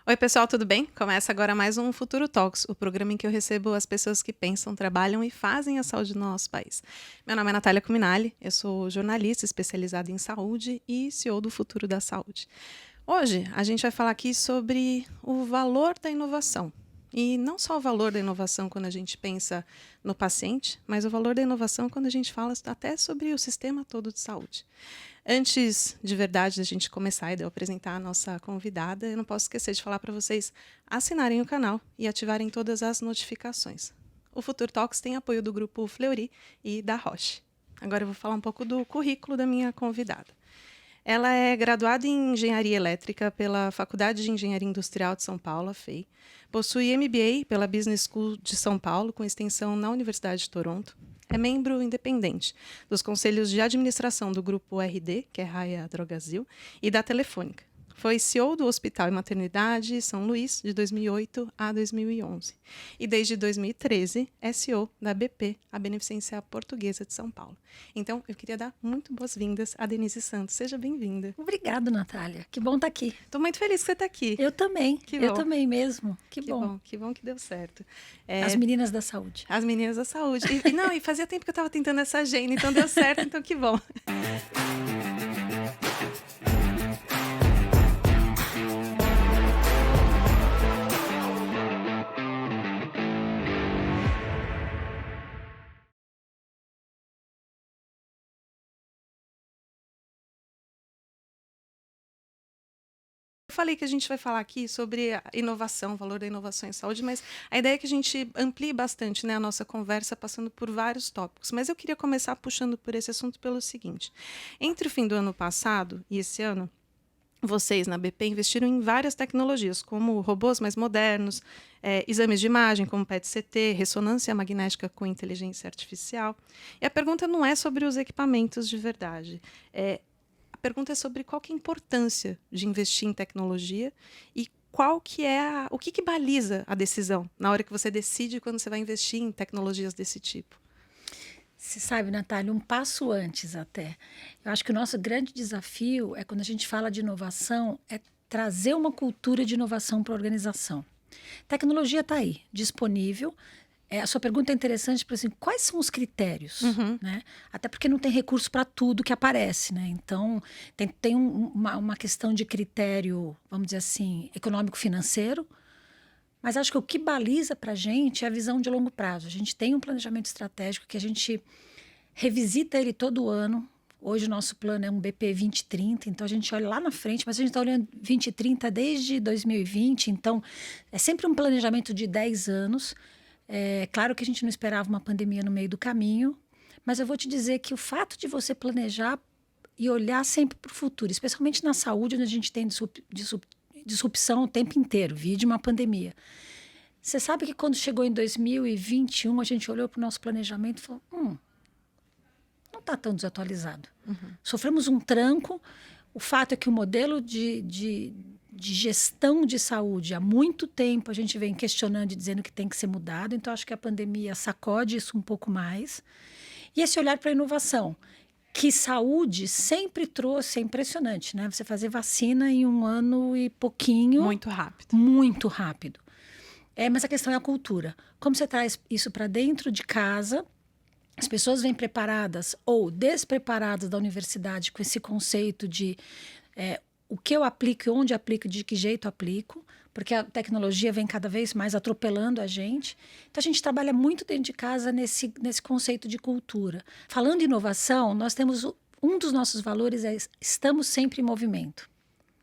Oi, pessoal, tudo bem? Começa agora mais um Futuro Talks, o programa em que eu recebo as pessoas que pensam, trabalham e fazem a saúde do nosso país. Meu nome é Natália Cuminali, eu sou jornalista especializada em saúde e CEO do Futuro da Saúde. Hoje, a gente vai falar aqui sobre o valor da inovação. E não só o valor da inovação quando a gente pensa no paciente, mas o valor da inovação quando a gente fala até sobre o sistema todo de saúde. Antes de verdade da gente começar e de eu apresentar a nossa convidada, eu não posso esquecer de falar para vocês assinarem o canal e ativarem todas as notificações. O Futuro Talks tem apoio do grupo Fleury e da Roche. Agora eu vou falar um pouco do currículo da minha convidada. Ela é graduada em Engenharia Elétrica pela Faculdade de Engenharia Industrial de São Paulo, a FEI. Possui MBA pela Business School de São Paulo, com extensão na Universidade de Toronto. É membro independente dos conselhos de administração do Grupo RD, que é Raia Drogasil, e da Telefônica. Foi CEO do Hospital e Maternidade São Luís de 2008 a 2011. E desde 2013 é CEO da BP, a Beneficência Portuguesa de São Paulo. Então, eu queria dar muito boas-vindas a Denise Santos. Seja bem-vinda. Obrigada, Natália. Que bom estar aqui. Estou muito feliz que você está aqui. Eu também. Que bom. Eu também mesmo. Que Que bom. Que bom que deu certo. As meninas da saúde. As meninas da saúde. E fazia tempo que eu estava tentando essa agenda, então deu certo, então que bom. Eu falei que a gente vai falar aqui sobre a inovação, o valor da inovação em saúde, mas a ideia é que a gente amplie bastante, né, a nossa conversa, passando por vários tópicos. Mas eu queria começar puxando por esse assunto pelo seguinte. Entre o fim do ano passado e esse ano, vocês, na BP, investiram em várias tecnologias, como robôs mais modernos, exames de imagem, como PET-CT, ressonância magnética com inteligência artificial. E a pergunta não é sobre os equipamentos de verdade. A pergunta é sobre qual que é a importância de investir em tecnologia e qual que é o que baliza a decisão na hora que você decide quando você vai investir em tecnologias desse tipo. Você sabe, Natália, um passo antes até. Eu acho que o nosso grande desafio é quando a gente fala de inovação, é trazer uma cultura de inovação para a organização. Tecnologia está aí, disponível. A sua pergunta é interessante, porque assim, quais são os critérios? Né? Até porque não tem recurso para tudo que aparece. Né? Então, tem uma questão de critério, vamos dizer assim, econômico-financeiro, mas acho que o que baliza para a gente é a visão de longo prazo. A gente tem um planejamento estratégico que a gente revisita ele todo ano. Hoje o nosso plano é um BP 2030, então a gente olha lá na frente, mas a gente está olhando 2030 desde 2020, então é sempre um planejamento de 10 anos. É claro que a gente não esperava uma pandemia no meio do caminho, mas eu vou te dizer que o fato de você planejar e olhar sempre para o futuro, especialmente na saúde, onde a gente tem disrupção o tempo inteiro, vide uma pandemia. Você sabe que quando chegou em 2021, a gente olhou para o nosso planejamento e falou, não está tão desatualizado. Sofremos um tranco. O fato é que o modelo de gestão de saúde, há muito tempo a gente vem questionando e dizendo que tem que ser mudado, então acho que a pandemia sacode isso um pouco mais. E esse olhar para a inovação, que saúde sempre trouxe, é impressionante, né? Você fazer vacina em 1 ano e pouquinho. Muito rápido. Muito rápido. Mas a questão é a cultura. Como você traz isso para dentro de casa, as pessoas vêm preparadas ou despreparadas da universidade com esse conceito de o que eu aplico, onde aplico, de que jeito aplico, porque a tecnologia vem cada vez mais atropelando a gente. Então, a gente trabalha muito dentro de casa nesse conceito de cultura. Falando em inovação, nós temos um dos nossos valores estamos sempre em movimento.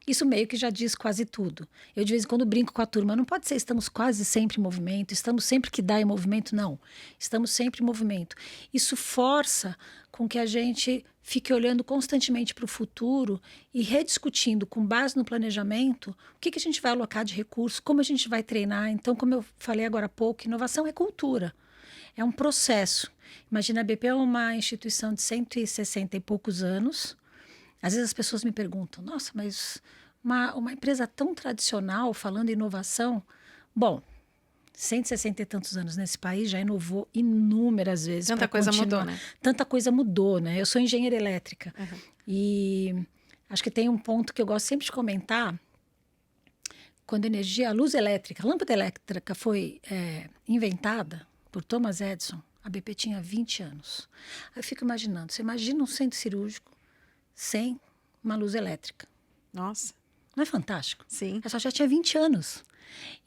Isso meio que já diz quase tudo. Eu, de vez em quando, brinco com a turma. Não pode ser estamos quase sempre em movimento, estamos sempre que dá em movimento. Não, estamos sempre em movimento. Isso força com que a gente fique olhando constantemente para o futuro e rediscutindo, com base no planejamento, o que a gente vai alocar de recursos, como a gente vai treinar. Então, como eu falei agora há pouco, inovação é cultura. É um processo. Imagina, a BP é uma instituição de 160 e poucos anos. Às vezes as pessoas me perguntam, nossa, mas uma empresa tão tradicional falando em inovação, bom, 160 e tantos anos nesse país já inovou inúmeras vezes. Tanta coisa mudou, né? Tanta coisa mudou, né? Eu sou engenheira elétrica e acho que tem um ponto que eu gosto sempre de comentar. quando a luz elétrica, a lâmpada elétrica foi inventada por Thomas Edison, a BP tinha 20 anos. Aí eu fico imaginando, você imagina um centro cirúrgico sem uma luz elétrica. Nossa. Não é fantástico? Sim. Essa já tinha 20 anos.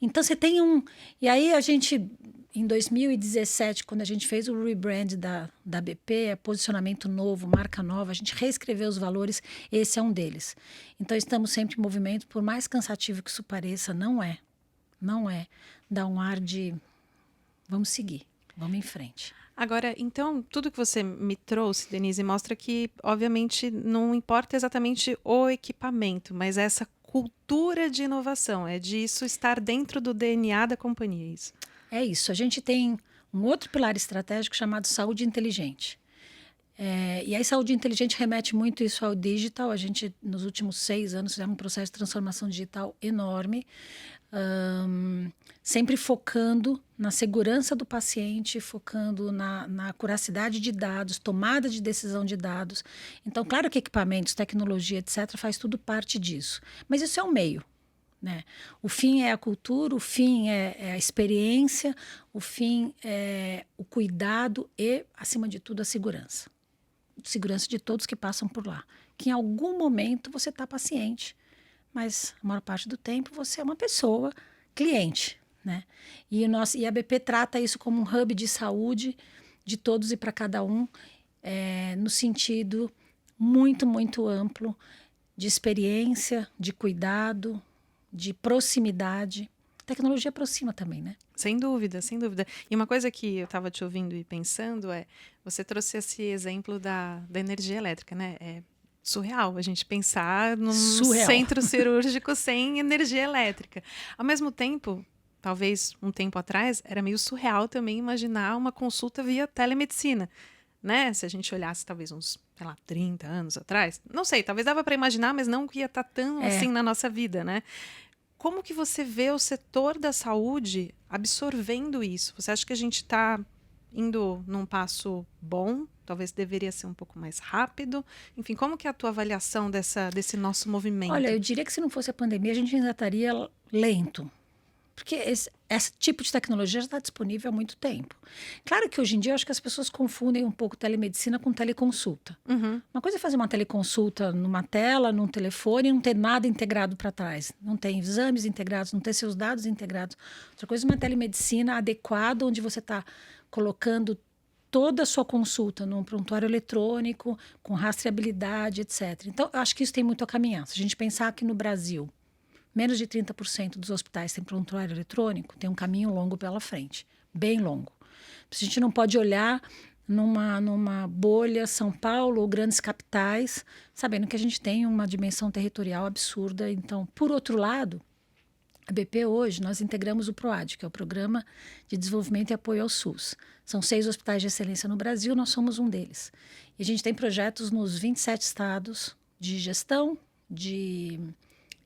Então você tem um... E aí a gente, em 2017, quando a gente fez o rebrand da BP, posicionamento novo, marca nova, a gente reescreveu os valores, esse é um deles. Então estamos sempre em movimento, por mais cansativo que isso pareça, não é. Não é. Dá um ar de vamos seguir, vamos em frente. Agora, então, tudo que você me trouxe, Denise, mostra que, obviamente, não importa exatamente o equipamento, mas essa cultura de inovação, é disso estar dentro do DNA da companhia, é isso? É isso. A gente tem um outro pilar estratégico chamado saúde inteligente. E aí, saúde inteligente remete muito isso ao digital. A gente, nos últimos 6 anos, fizemos um processo de transformação digital enorme, sempre focando na segurança do paciente, focando na acuracidade de dados, tomada de decisão de dados. Então, claro que equipamentos, tecnologia, etc., faz tudo parte disso. Mas isso é um meio. Né? O fim é a cultura, o fim é a experiência, o fim é o cuidado e, acima de tudo, a segurança. Segurança de todos que passam por lá. Que em algum momento você está paciente, mas a maior parte do tempo você é uma pessoa cliente. Né? E a BP trata isso como um hub de saúde de todos e para cada um, no sentido muito, muito amplo de experiência, de cuidado, de proximidade. A tecnologia aproxima também, né? Sem dúvida, sem dúvida. E uma coisa que eu estava te ouvindo e pensando você trouxe esse exemplo da energia elétrica, né? É surreal a gente pensar num centro cirúrgico sem energia elétrica. Ao mesmo tempo, talvez um tempo atrás, era meio surreal também imaginar uma consulta via telemedicina. Né? Se a gente olhasse talvez uns, 30 anos atrás, não sei, talvez dava para imaginar, mas não que ia estar tão assim na nossa vida, né? Como que você vê o setor da saúde absorvendo isso? Você acha que a gente está indo num passo bom? Talvez deveria ser um pouco mais rápido? Enfim, como que é a tua avaliação desse nosso movimento? Olha, eu diria que se não fosse a pandemia, a gente ainda estaria lento. Porque esse tipo de tecnologia já está disponível há muito tempo. Claro que hoje em dia eu acho que as pessoas confundem um pouco telemedicina com teleconsulta. Uhum. Uma coisa é fazer uma teleconsulta numa tela, num telefone, e não ter nada integrado para trás. Não tem exames integrados, não ter seus dados integrados. Outra coisa é uma telemedicina adequada, onde você está colocando toda a sua consulta num prontuário eletrônico, com rastreabilidade, etc. Então, eu acho que isso tem muito a caminhar. Se a gente pensar que no Brasil menos de 30% dos hospitais têm prontuário eletrônico, tem um caminho longo pela frente, bem longo. A gente não pode olhar numa bolha São Paulo ou grandes capitais, sabendo que a gente tem uma dimensão territorial absurda. Então, por outro lado, a BP hoje, nós integramos o PROAD, que é o Programa de Desenvolvimento e Apoio ao SUS. São 6 hospitais de excelência no Brasil, nós somos um deles. E a gente tem projetos nos 27 estados de gestão, de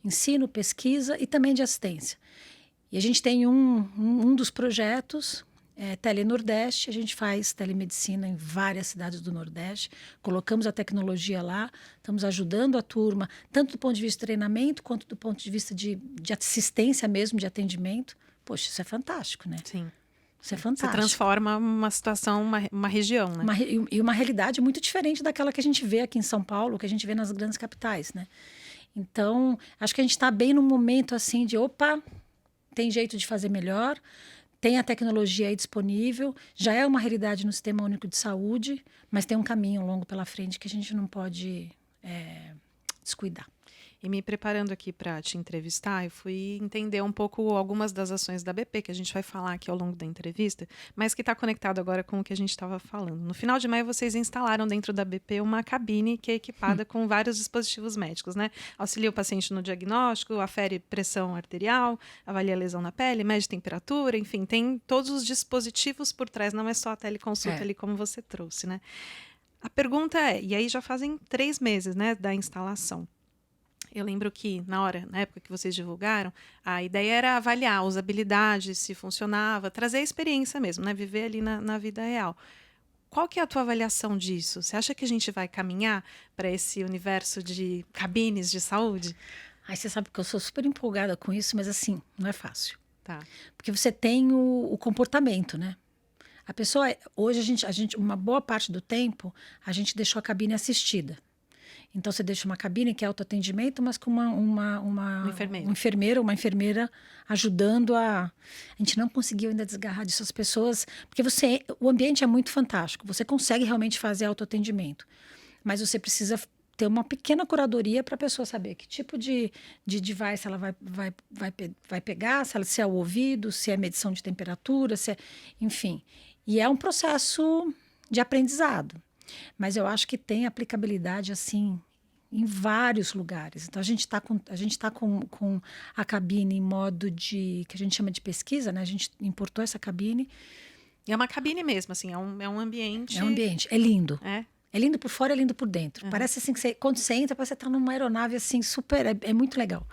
ensino, pesquisa e também de assistência. E a gente tem um dos projetos, Telenordeste, a gente faz telemedicina em várias cidades do Nordeste, colocamos a tecnologia lá, estamos ajudando a turma, tanto do ponto de vista de treinamento, quanto do ponto de vista de assistência mesmo, de atendimento. Poxa, isso é fantástico, né? Sim. Isso é fantástico. Você transforma uma situação, uma região, né? E uma realidade muito diferente daquela que a gente vê aqui em São Paulo, que a gente vê nas grandes capitais, né? Então, acho que a gente está bem num momento assim de, opa, tem jeito de fazer melhor, tem a tecnologia aí disponível, já é uma realidade no Sistema Único de Saúde, mas tem um caminho longo pela frente que a gente não pode descuidar. E me preparando aqui para te entrevistar, eu fui entender um pouco algumas das ações da BP, que a gente vai falar aqui ao longo da entrevista, mas que está conectado agora com o que a gente estava falando. No final de maio, vocês instalaram dentro da BP uma cabine que é equipada com vários dispositivos médicos, né? Auxilia o paciente no diagnóstico, afere pressão arterial, avalia a lesão na pele, mede temperatura, enfim, tem todos os dispositivos por trás, não é só a teleconsulta ali como você trouxe, né? A pergunta e aí já fazem 3 meses, né, da instalação. Eu lembro que, na época que vocês divulgaram, a ideia era avaliar a usabilidade, se funcionava, trazer a experiência mesmo, né? Viver ali na vida real. Qual que é a tua avaliação disso? Você acha que a gente vai caminhar para esse universo de cabines de saúde? Aí você sabe que eu sou super empolgada com isso, mas assim, não é fácil. Tá. Porque você tem o comportamento, né? A pessoa, hoje uma boa parte do tempo, a gente deixou a cabine assistida. Então você deixa uma cabine que é autoatendimento, mas com Um enfermeiro. um enfermeiro, uma enfermeira ajudando a. A gente não conseguiu ainda desgarrar disso as pessoas, porque o ambiente é muito fantástico. Você consegue realmente fazer autoatendimento, mas você precisa ter uma pequena curadoria para a pessoa saber que tipo de device ela vai pegar, se é o ouvido, se é medição de temperatura, enfim. E é um processo de aprendizado. Mas eu acho que tem aplicabilidade, assim, em vários lugares. Então, a gente tá com a cabine em modo que a gente chama de pesquisa, né? A gente importou essa cabine. E é uma cabine mesmo, assim, é um ambiente... É um ambiente, é lindo. É. É lindo por fora, é lindo por dentro. Uhum. Parece assim que quando você entra, parece que você tá numa aeronave, assim, super... É muito legal.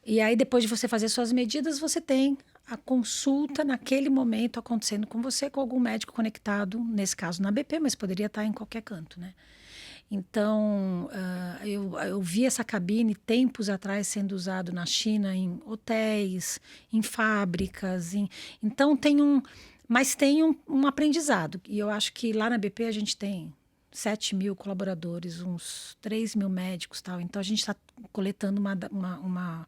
E aí, depois de você fazer suas medidas, você tem a consulta naquele momento acontecendo com você, com algum médico conectado, nesse caso na BP, mas poderia estar em qualquer canto, né? Então, eu vi essa cabine tempos atrás sendo usado na China em hotéis, em fábricas. Então, mas tem um aprendizado. E eu acho que lá na BP a gente tem 7.000 colaboradores, uns 3.000 médicos e tal. Então, a gente está coletando uma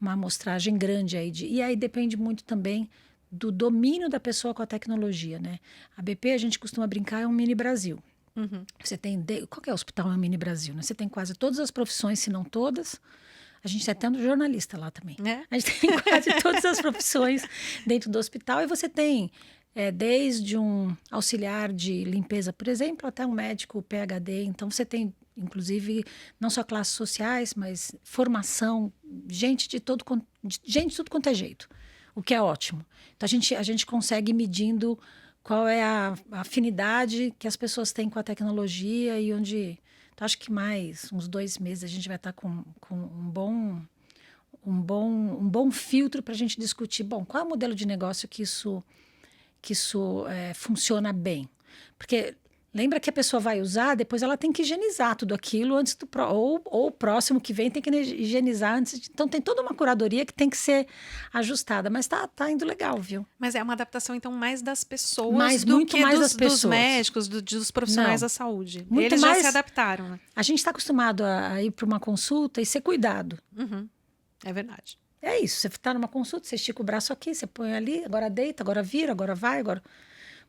amostragem grande aí. E aí depende muito também do domínio da pessoa com a tecnologia, né? A BP, a gente costuma brincar, é um mini Brasil. Uhum. Você tem... Qualquer hospital é um mini Brasil, né? Você tem quase todas as profissões, se não todas. A gente tem até um jornalista lá também. A gente tem quase todas as profissões dentro do hospital. E você tem desde um auxiliar de limpeza, por exemplo, até um médico PhD. Então, você tem, inclusive, não só classes sociais, mas formação, gente de tudo quanto é jeito, o que é ótimo. Então, a gente consegue ir medindo qual é a afinidade que as pessoas têm com a tecnologia e onde... Então, acho que mais uns 2 meses a gente vai estar com um bom filtro para a gente discutir, bom, qual é o modelo de negócio que isso funciona bem. Porque lembra que a pessoa vai usar, depois ela tem que higienizar tudo aquilo antes ou o próximo que vem tem que higienizar antes. Então tem toda uma curadoria que tem que ser ajustada, mas tá indo legal, viu? Mas é uma adaptação então mais das pessoas do muito que mais das pessoas. dos médicos, dos profissionais da saúde. Muito Eles mais, já se adaptaram, né? A gente está acostumado a ir para uma consulta e ser cuidado. Uhum. É verdade. É isso, você está numa consulta, você estica o braço aqui, você põe ali, agora deita, agora vira, agora vai, agora...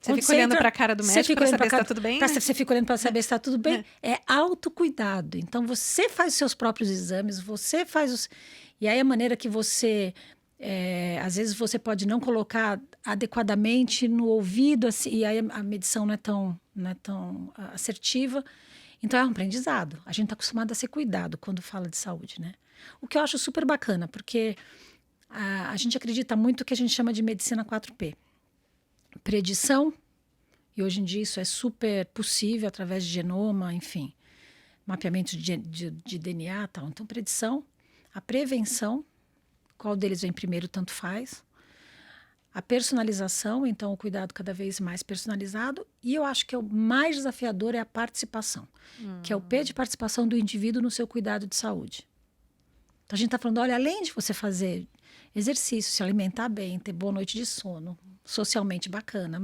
Você fica olhando para a cara do médico para saber se está tudo bem? Você fica olhando para saber se está tudo bem. É autocuidado. Então, você faz os seus próprios exames, você faz os... E aí, a maneira que você... às vezes, você pode não colocar adequadamente no ouvido, assim, e aí a medição não é tão assertiva. Então, é um aprendizado. A gente está acostumado a ser cuidado quando fala de saúde, né? O que eu acho super bacana, porque a gente acredita muito no que a gente chama de medicina 4P. Predição, e hoje em dia isso é super possível através de genoma, enfim, mapeamento de DNA e tal. Então, predição, a prevenção, qual deles vem primeiro, tanto faz. A personalização, então o cuidado cada vez mais personalizado. E eu acho que o mais desafiador é a participação, que é o P de participação do indivíduo no seu cuidado de saúde. Então, a gente está falando, olha, além de você fazer exercício, se alimentar bem, ter boa noite de sono, socialmente bacana,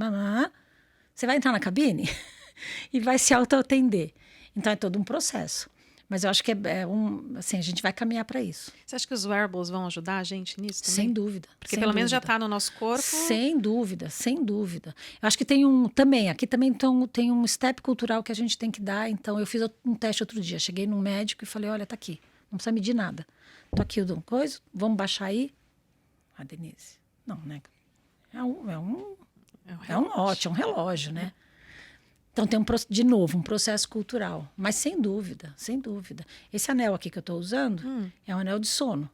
você vai entrar na cabine e vai se autoatender. Então, é todo um processo. Mas eu acho que assim, a gente vai caminhar para isso. Você acha que os wearables vão ajudar a gente nisso também? Sem dúvida. Porque pelo menos já está no nosso corpo. Sem dúvida, sem dúvida. Eu acho que aqui também tem um step cultural que a gente tem que dar. Então, eu fiz um teste outro dia. Cheguei num médico e falei, olha, tá aqui. Não precisa medir nada. Tô aqui o coisa, vamos baixar aí. Denise, não, né? É um ótimo, é um relógio, né? Então tem de novo um processo cultural, mas sem dúvida. Esse anel aqui que eu estou usando é um anel de sono.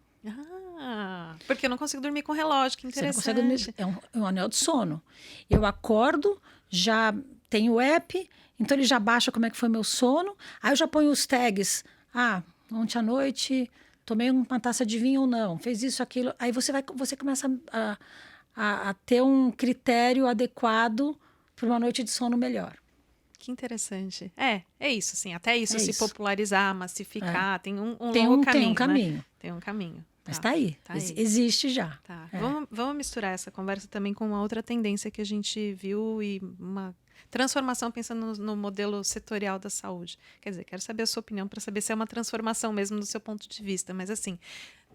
Porque eu não consigo dormir com relógio, que interessante. Você não consegue dormir, é um anel de sono. Eu acordo, já tenho o app, então ele já baixa como é que foi meu sono, aí eu já ponho os tags, ontem à noite tomei uma taça de vinho ou não, fez isso, aquilo. Aí você começa a ter um critério adequado para uma noite de sono melhor. Que interessante. É isso, assim, até isso É se isso. popularizar, massificar, tem um Tem longo um, caminho, tem um né? caminho. Tem um caminho. Mas Tá, está aí. tá aí. Existe já. Tá. É. Vamos misturar essa conversa também com uma outra tendência que a gente viu e uma transformação pensando no modelo setorial da saúde. Quer dizer, quero saber a sua opinião para saber se é uma transformação mesmo do seu ponto de vista. Mas assim,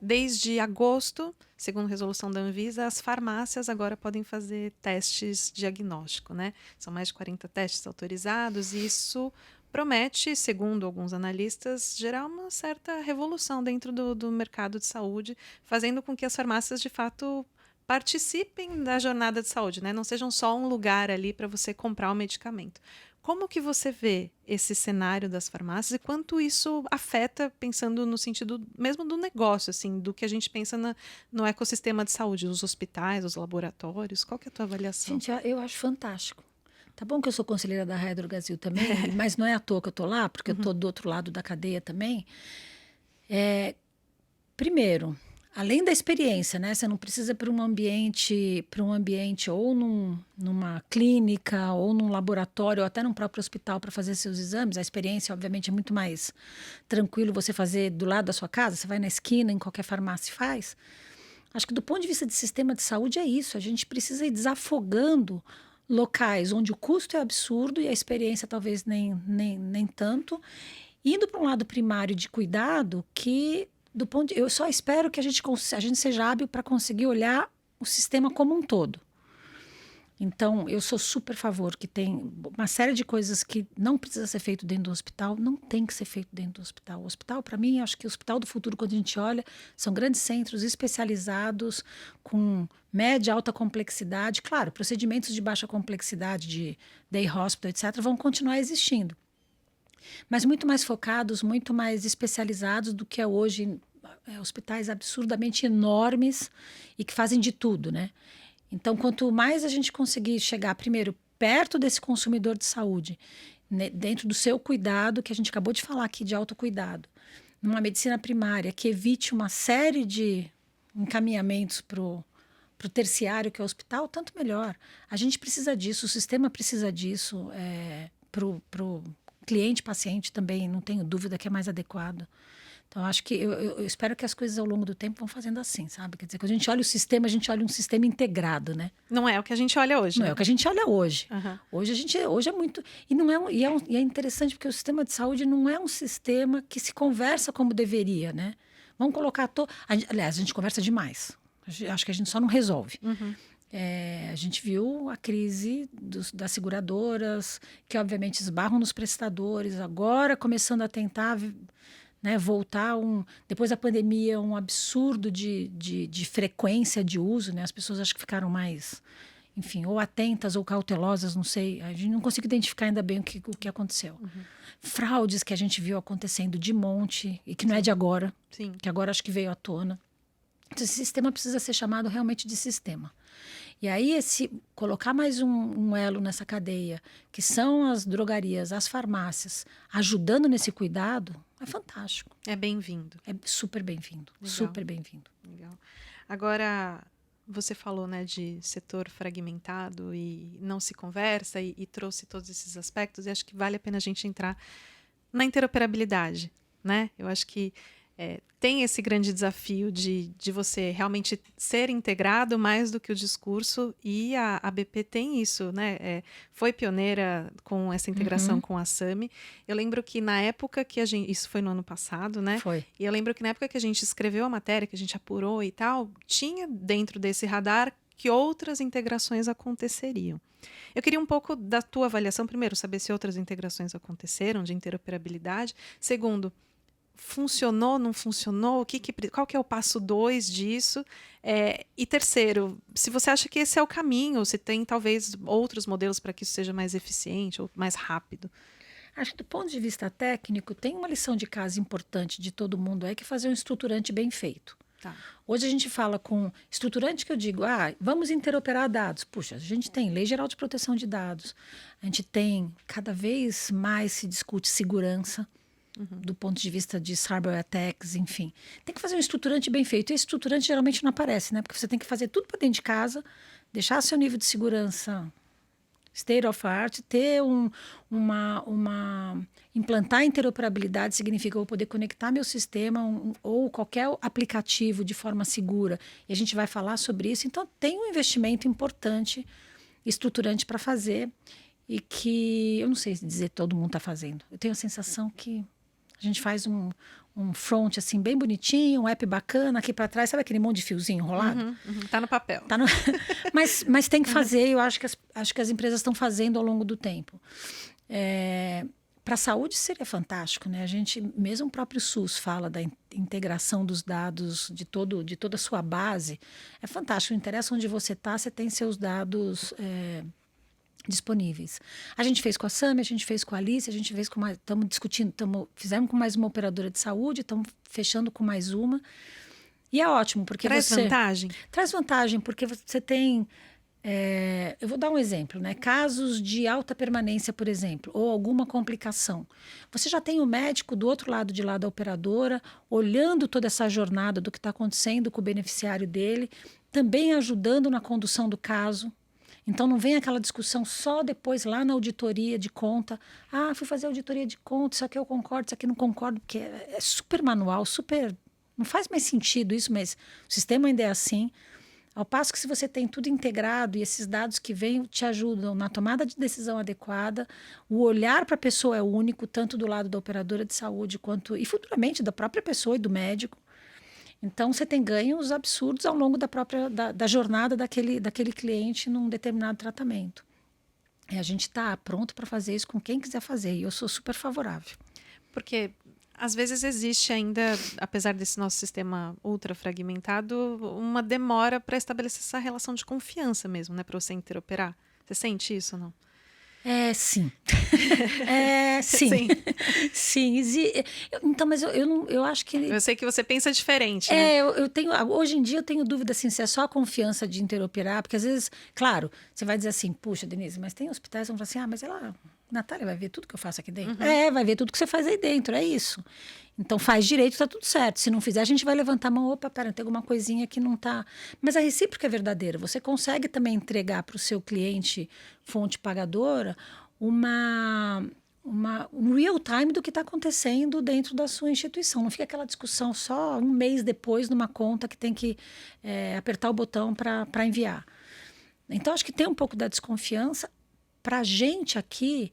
desde agosto, segundo resolução da Anvisa, as farmácias agora podem fazer testes diagnóstico, né? São mais de 40 testes autorizados e isso promete, segundo alguns analistas, gerar uma certa revolução dentro do mercado de saúde, fazendo com que as farmácias, de fato, participem da jornada de saúde, né? Não sejam só um lugar ali para você comprar o medicamento. Como que você vê esse cenário das farmácias e quanto isso afeta, pensando no sentido mesmo do negócio, assim, do que a gente pensa no ecossistema de saúde, os hospitais, os laboratórios? Qual que é a tua avaliação? Gente, eu acho fantástico. Tá bom que eu sou conselheira da Raia Drogasil também, mas não é à toa que eu tô lá, porque eu tô do outro lado da cadeia também. Primeiro, além da experiência, né? Você não precisa ir para um ambiente ou numa clínica, ou num laboratório, ou até num próprio hospital para fazer seus exames. A experiência, obviamente, é muito mais tranquilo você fazer do lado da sua casa. Você vai na esquina, em qualquer farmácia e faz. Acho que do ponto de vista de sistema de saúde é isso. A gente precisa ir desafogando locais onde o custo é absurdo e a experiência talvez nem tanto, indo para um lado primário de cuidado que eu só espero que a gente seja hábil para conseguir olhar o sistema como um todo. Então, eu sou super a favor que tem uma série de coisas que não precisa ser feito dentro do hospital, não tem que ser feito dentro do hospital. O hospital, para mim, acho que o hospital do futuro, quando a gente olha, são grandes centros especializados com média, alta complexidade. Claro, procedimentos de baixa complexidade, de day hospital, etc., vão continuar existindo. Mas muito mais focados, muito mais especializados do que é hoje hospitais absurdamente enormes e que fazem de tudo, né? Então, quanto mais a gente conseguir chegar, primeiro, perto desse consumidor de saúde, né, dentro do seu cuidado, que a gente acabou de falar aqui de autocuidado, numa medicina primária que evite uma série de encaminhamentos para o terciário, que é o hospital, tanto melhor. A gente precisa disso, o sistema precisa disso, para o cliente, paciente também, não tenho dúvida que é mais adequado. Então, acho que eu espero que as coisas ao longo do tempo vão fazendo assim, sabe? Quer dizer, quando a gente olha o sistema, a gente olha um sistema integrado, né? Não é o que a gente olha hoje, Não né? é o que a gente olha hoje. Uhum. Hoje é muito... E é interessante porque o sistema de saúde não é um sistema que se conversa como deveria, né? Vamos colocar... Aliás, a gente conversa demais. Acho que a gente só não resolve. Uhum. A gente viu a crise das seguradoras, que obviamente esbarram nos prestadores, agora começando a tentar... Né, voltar depois da pandemia, um absurdo de frequência de uso, né? As pessoas acho que ficaram mais, enfim, ou atentas ou cautelosas, não sei. A gente não consegue identificar ainda bem o que aconteceu. Uhum. Fraudes que a gente viu acontecendo de monte, e que não é de agora, Sim. que agora acho que veio à tona. Então, esse sistema precisa ser chamado realmente de sistema. E aí, colocar mais um elo nessa cadeia, que são as drogarias, as farmácias, ajudando nesse cuidado, é fantástico. É bem-vindo. É super bem-vindo. Legal. Super bem-vindo. Legal. Agora, você falou, né, de setor fragmentado e não se conversa e trouxe todos esses aspectos, e acho que vale a pena a gente entrar na interoperabilidade, né? Eu acho que tem esse grande desafio de você realmente ser integrado mais do que o discurso, e a BP tem isso, né? Foi pioneira com essa integração com a SAMI. Eu lembro que na época que isso foi no ano passado, né? Foi. E eu lembro que na época que a gente escreveu a matéria, que a gente apurou e tal, tinha dentro desse radar que outras integrações aconteceriam. Eu queria um pouco da tua avaliação, primeiro, saber se outras integrações aconteceram de interoperabilidade. Segundo, funcionou, não funcionou? Qual que é o passo 2 disso? E terceiro, se você acha que esse é o caminho, se tem talvez outros modelos para que isso seja mais eficiente ou mais rápido. Acho que do ponto de vista técnico, tem uma lição de casa importante de todo mundo, que fazer um estruturante bem feito. Tá. Hoje a gente fala com estruturante que eu digo, vamos interoperar dados. Puxa, a gente tem Lei Geral de Proteção de Dados, a gente tem, cada vez mais se discute segurança, do ponto de vista de cyber attacks, enfim. Tem que fazer um estruturante bem feito. E esse estruturante geralmente não aparece, né? Porque você tem que fazer tudo para dentro de casa, deixar seu nível de segurança state of art, ter implantar interoperabilidade significa eu vou poder conectar meu sistema ou qualquer aplicativo de forma segura. E a gente vai falar sobre isso. Então, tem um investimento importante, estruturante para fazer e que eu não sei dizer que todo mundo está fazendo. Eu tenho a sensação que a gente faz um front assim bem bonitinho, um app bacana aqui para trás, sabe aquele monte de fiozinho enrolado? Tá no papel. Mas tem que fazer, eu acho que as empresas estão fazendo ao longo do tempo. Para a saúde seria fantástico, né? A gente, mesmo o próprio SUS fala da integração dos dados de toda a sua base. É fantástico, não interessa onde você está, você tem seus dados disponíveis. A gente fez com a Sami, a gente fez com a Alice, a gente fez com mais, estamos discutindo, fizemos com mais uma operadora de saúde, estamos fechando com mais uma. E é ótimo, porque Traz vantagem? Traz vantagem, porque você tem... eu vou dar um exemplo, né? Casos de alta permanência, por exemplo, ou alguma complicação. Você já tem o médico do outro lado de lá da operadora, olhando toda essa jornada do que está acontecendo com o beneficiário dele, também ajudando na condução do caso. Então, não vem aquela discussão só depois lá na auditoria de conta. Ah, fui fazer auditoria de conta, isso aqui eu concordo, isso aqui não concordo, porque é super manual, super... Não faz mais sentido isso, mas o sistema ainda é assim. Ao passo que se você tem tudo integrado e esses dados que vêm te ajudam na tomada de decisão adequada, o olhar para a pessoa é único, tanto do lado da operadora de saúde quanto... E futuramente da própria pessoa e do médico. Então, você tem ganhos absurdos ao longo da jornada daquele cliente num determinado tratamento. E a gente está pronto para fazer isso com quem quiser fazer. E eu sou super favorável. Porque, às vezes, existe ainda, apesar desse nosso sistema ultra fragmentado, uma demora para estabelecer essa relação de confiança mesmo, né? Para você interoperar. Você sente isso ou não? Sim. Sim. Sim. Então, mas eu acho que... Eu sei que você pensa diferente, né? Hoje em dia eu tenho dúvida assim, se é só a confiança de interoperar, porque às vezes, claro, você vai dizer assim, puxa, Denise, mas tem hospitais que vão falar assim, mas Natália vai ver tudo que eu faço aqui dentro? Vai ver tudo que você faz aí dentro, é isso. Então faz direito, tá tudo certo. Se não fizer, a gente vai levantar a mão, opa, pera, tem alguma coisinha que não tá... Mas a recíproca é verdadeira. Você consegue também entregar para o seu cliente, fonte pagadora, um real time do que está acontecendo dentro da sua instituição. Não fica aquela discussão só um mês depois numa conta que tem que apertar o botão para enviar. Então, acho que tem um pouco da desconfiança. Para a gente aqui,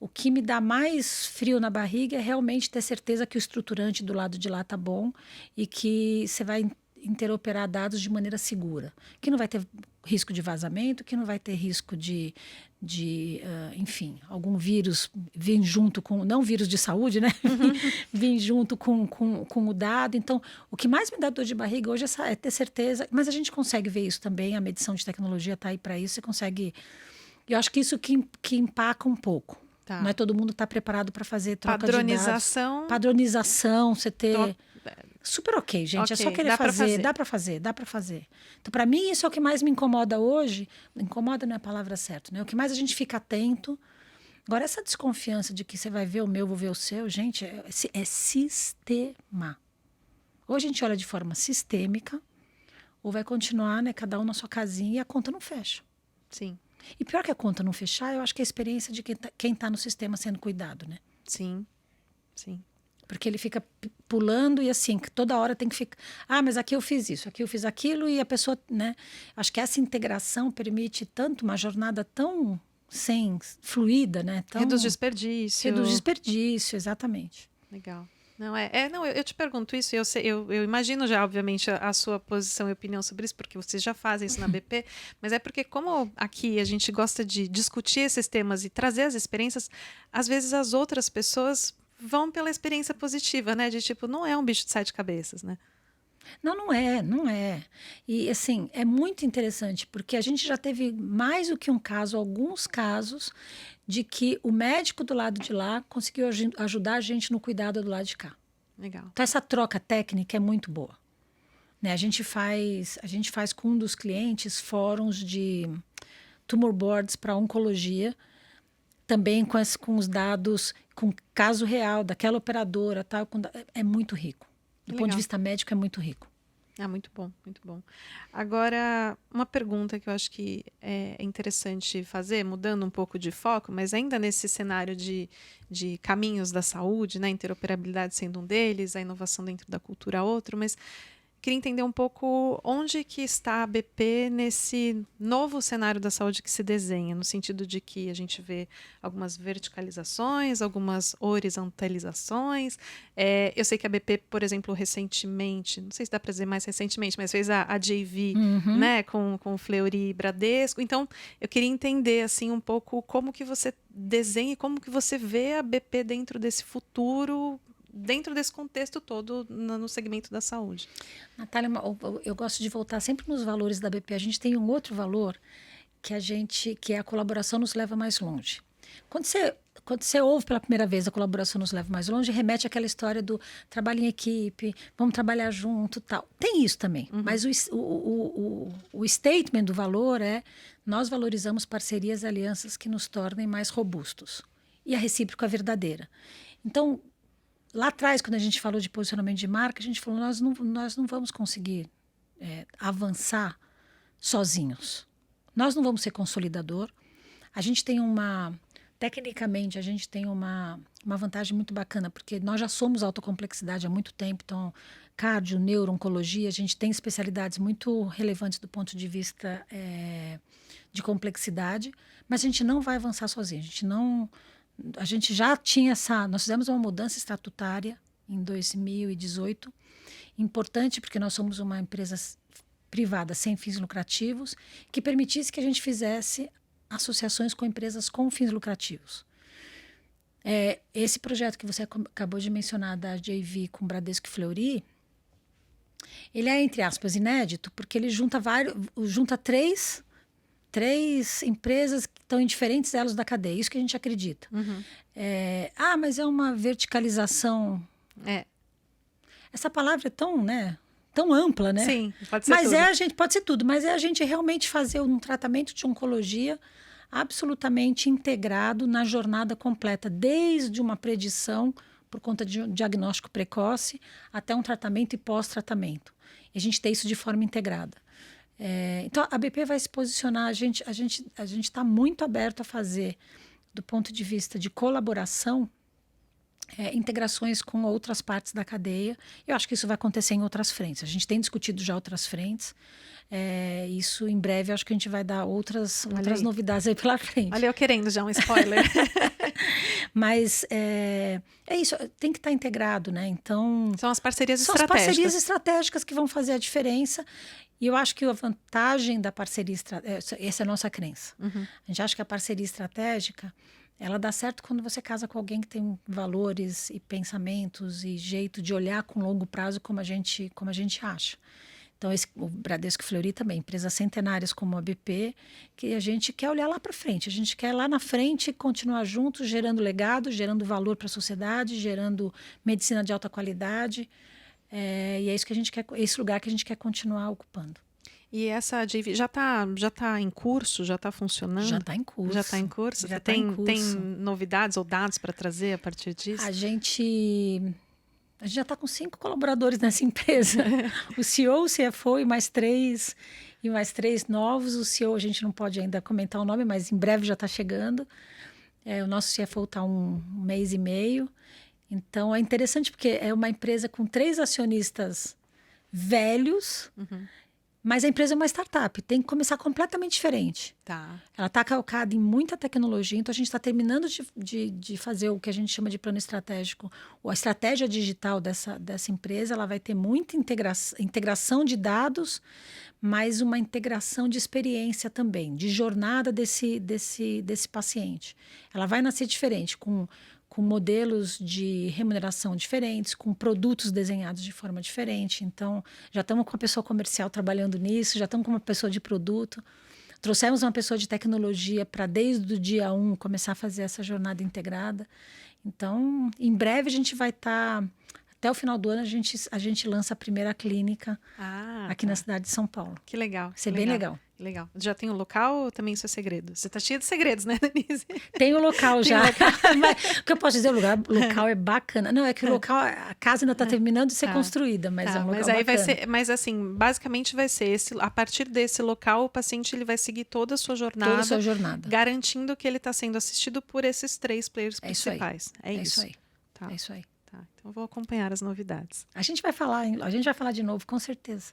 o que me dá mais frio na barriga é realmente ter certeza que o estruturante do lado de lá está bom e que você vai interoperar dados de maneira segura. Que não vai ter risco de vazamento, que não vai ter risco de enfim, algum vírus vir junto com... Não vírus de saúde, né? Vir junto com o dado. Então, o que mais me dá dor de barriga hoje é ter certeza... Mas a gente consegue ver isso também. A medição de tecnologia está aí para isso. Você consegue... Eu acho que isso que empaca um pouco. Tá. Não é todo mundo está preparado para fazer troca de dados. Padronização, você ter... Super ok, gente. É só querer fazer. Dá para fazer. Então, para mim, isso é o que mais me incomoda hoje. Incomoda não é a palavra certa, né? O que mais a gente fica atento. Agora, essa desconfiança de que você vai ver o meu, vou ver o seu, gente, é sistema. Ou a gente olha de forma sistêmica, ou vai continuar, né, cada um na sua casinha e a conta não fecha. Sim. E pior que a conta não fechar, eu acho que é a experiência de quem tá no sistema sendo cuidado, né? Sim. Porque ele fica pulando e assim, toda hora tem que ficar... mas aqui eu fiz isso, aqui eu fiz aquilo e a pessoa, né? Acho que essa integração permite tanto uma jornada tão fluida, né? Reduz desperdício. Exatamente. Legal. Não, eu te pergunto isso, eu imagino já, obviamente, a sua posição e opinião sobre isso, porque vocês já fazem isso na BP, mas é porque como aqui a gente gosta de discutir esses temas e trazer as experiências, às vezes as outras pessoas vão pela experiência positiva, né? De tipo, não é um bicho de 7 cabeças, né? Não é. E, assim, é muito interessante, porque a gente já teve mais do que um caso, alguns casos, de que o médico do lado de lá conseguiu ajudar a gente no cuidado do lado de cá. Legal. Então, essa troca técnica é muito boa. Né? A gente faz com um dos clientes fóruns de tumor boards para oncologia, também com os dados, com caso real daquela operadora, tal, é muito rico. Do ponto de vista médico, é muito rico. Ah, muito bom, muito bom. Agora, uma pergunta que eu acho que é interessante fazer, mudando um pouco de foco, mas ainda nesse cenário de caminhos da saúde, né? Interoperabilidade sendo um deles, a inovação dentro da cultura outro, mas queria entender um pouco onde que está a BP nesse novo cenário da saúde que se desenha, no sentido de que a gente vê algumas verticalizações, algumas horizontalizações. Eu sei que a BP, por exemplo, recentemente, não sei se dá para dizer mais recentemente, mas fez a JV, Uhum. né, com o Fleury e Bradesco. Então, eu queria entender assim um pouco como que você desenha e como que você vê a BP dentro desse futuro, dentro desse contexto todo no segmento da saúde. Natália, eu gosto de voltar sempre nos valores da BP. A gente tem um outro valor que é a colaboração nos leva mais longe. Quando você, quando você ouve pela primeira vez a colaboração nos leva mais longe, remete àquela história do trabalho em equipe, vamos trabalhar junto, tal. Tem isso também, mas o statement do valor é: nós valorizamos parcerias e alianças que nos tornem mais robustos. E a recíproca é verdadeira. Então, lá atrás, quando a gente falou de posicionamento de marca, a gente falou: nós não vamos conseguir avançar sozinhos. Nós não vamos ser consolidador. A gente tem tecnicamente, a gente tem uma vantagem muito bacana, porque nós já somos autocomplexidade há muito tempo. Então, cardio, neuro, oncologia, a gente tem especialidades muito relevantes do ponto de vista de complexidade, mas a gente não vai avançar sozinho. A gente já tinha nós fizemos uma mudança estatutária em 2018, importante porque nós somos uma empresa privada sem fins lucrativos, que permitisse que a gente fizesse associações com empresas com fins lucrativos. Esse projeto que você acabou de mencionar da JV com Bradesco e Fleury, ele é, entre aspas, inédito, porque ele junta três empresas que estão em diferentes elos da cadeia. Isso que a gente acredita. Uhum. Mas é uma verticalização. Essa palavra é tão ampla, né? Sim, pode ser Mas tudo. pode ser tudo, mas é a gente realmente fazer um tratamento de oncologia absolutamente integrado na jornada completa, desde uma predição por conta de um diagnóstico precoce até um tratamento e pós-tratamento. E a gente tem isso de forma integrada. Então, a BP vai se posicionar, a gente está muito aberto a fazer, do ponto de vista de colaboração, integrações com outras partes da cadeia. Eu acho que isso vai acontecer em outras frentes. A gente tem discutido já outras frentes. Isso, em breve, acho que a gente vai dar outras novidades aí pela frente. Olha, eu querendo já um spoiler. Mas é isso, tem que estar integrado, né? Então, são as parcerias estratégicas. São as parcerias estratégicas que vão fazer a diferença. E eu acho que a vantagem da parceria estratégica, essa é a nossa crença. Uhum. A gente acha que a parceria estratégica, ela dá certo quando você casa com alguém que tem valores e pensamentos e jeito de olhar com longo prazo como a gente acha. Então, o Bradesco e Fleury também, empresas centenárias como a BP, que a gente quer olhar lá para frente. A gente quer lá na frente continuar juntos, gerando legado, gerando valor para a sociedade, gerando medicina de alta qualidade. E é isso que a gente quer, esse lugar que a gente quer continuar ocupando. E essa JV já tá em curso? Já está funcionando? Já está em curso. Já está em curso? Tem novidades ou dados para trazer a partir disso? A gente já está com 5 colaboradores nessa empresa. O CEO, o CFO e mais três novos. O CEO a gente não pode ainda comentar o nome, mas em breve já está chegando. O nosso CFO está um mês e meio. Então, é interessante porque é uma empresa com 3 acionistas velhos, mas a empresa é uma startup, tem que começar completamente diferente. Tá. Ela está calcada em muita tecnologia, então a gente está terminando de fazer o que a gente chama de plano estratégico. A estratégia digital dessa empresa, ela vai ter muita integração de dados, mas uma integração de experiência também, de jornada desse paciente. Ela vai nascer diferente, com modelos de remuneração diferentes, com produtos desenhados de forma diferente. Então, já estamos com uma pessoa comercial trabalhando nisso, já estamos com uma pessoa de produto. Trouxemos uma pessoa de tecnologia para, desde o dia 1, começar a fazer essa jornada integrada. Então, em breve a gente vai estar... Até o final do ano a gente lança a primeira clínica aqui na cidade de São Paulo. Que legal. Vai ser bem legal. Legal. Já tem o local ou também isso é segredo? Você tá cheia de segredos, né, Denise? Tem o local já. Mas, o que eu posso dizer, o local é bacana. Não, é que o local, a casa ainda está terminando de ser construída, mas é um local mas aí bacana. vai ser, mas assim, basicamente vai ser a partir desse local, o paciente ele vai seguir toda a sua jornada. Toda a sua jornada. Garantindo que ele está sendo assistido por esses 3 players principais. É isso aí. Tá. É isso aí. Tá. Então, eu vou acompanhar as novidades. A gente vai falar de novo, com certeza.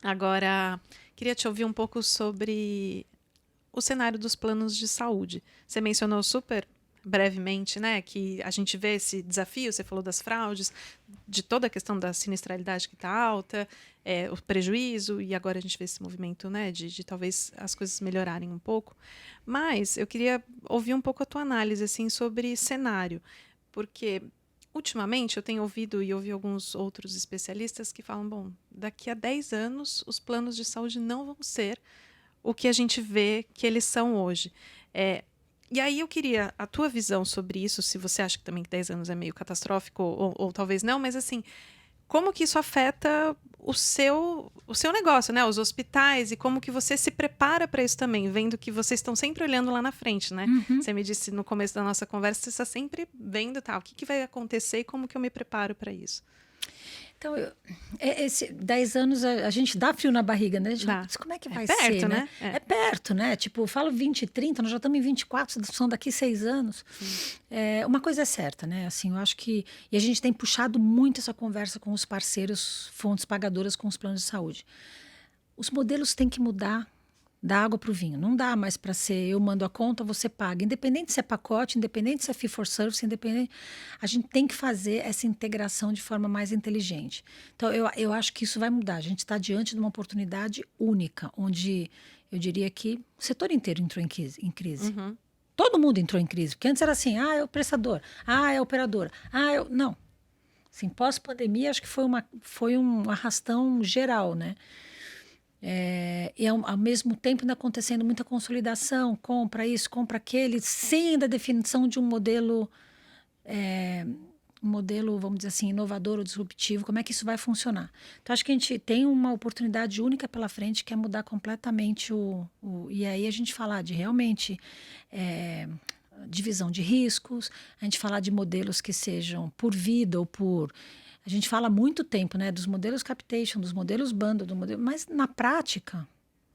Agora, queria te ouvir um pouco sobre o cenário dos planos de saúde. Você mencionou super brevemente, né, que a gente vê esse desafio, você falou das fraudes, de toda a questão da sinistralidade que está alta, o prejuízo, e agora a gente vê esse movimento, né, de talvez as coisas melhorarem um pouco. Mas eu queria ouvir um pouco a tua análise assim, sobre cenário, porque ultimamente eu tenho ouvido e ouvi alguns outros especialistas que falam, bom, daqui a 10 anos os planos de saúde não vão ser o que a gente vê que eles são hoje. E aí eu queria a tua visão sobre isso, se você acha que também 10 anos é meio catastrófico ou talvez não, mas assim, como que isso afeta o seu negócio, né? Os hospitais, e como que você se prepara para isso também, vendo que vocês estão sempre olhando lá na frente, né? Você me disse no começo da nossa conversa, você está sempre vendo o que vai acontecer e como que eu me preparo para isso. Então, esses 10 anos a gente dá frio na barriga, né? A gente fala, como é que vai perto, ser, né? É perto, né? Tipo, eu falo 20, 30, nós já estamos em 24, são daqui 6 anos. Uma coisa é certa, né? Assim, eu acho que... E a gente tem puxado muito essa conversa com os parceiros, fontes pagadoras com os planos de saúde. Os modelos têm que mudar da água para o vinho. Não dá mais para ser eu mando a conta, você paga. Independente se é pacote, independente se é fee for service, independente... A gente tem que fazer essa integração de forma mais inteligente. Então, eu acho que isso vai mudar. A gente está diante de uma oportunidade única, onde eu diria que o setor inteiro entrou em crise. Uhum. Todo mundo entrou em crise. Porque antes era assim, é o prestador, é a operadora, Não. Assim, pós-pandemia, acho que foi um arrastão geral, né? E ao mesmo tempo ainda acontecendo muita consolidação, compra isso, compra aquele, sem ainda a definição de um modelo, vamos dizer assim, inovador ou disruptivo, como é que isso vai funcionar. Então, acho que a gente tem uma oportunidade única pela frente, que é mudar completamente e aí a gente falar de realmente divisão de riscos, a gente falar de modelos que sejam por vida ou por... A gente fala há muito tempo, né, dos modelos capitation, dos modelos bundle, mas na prática...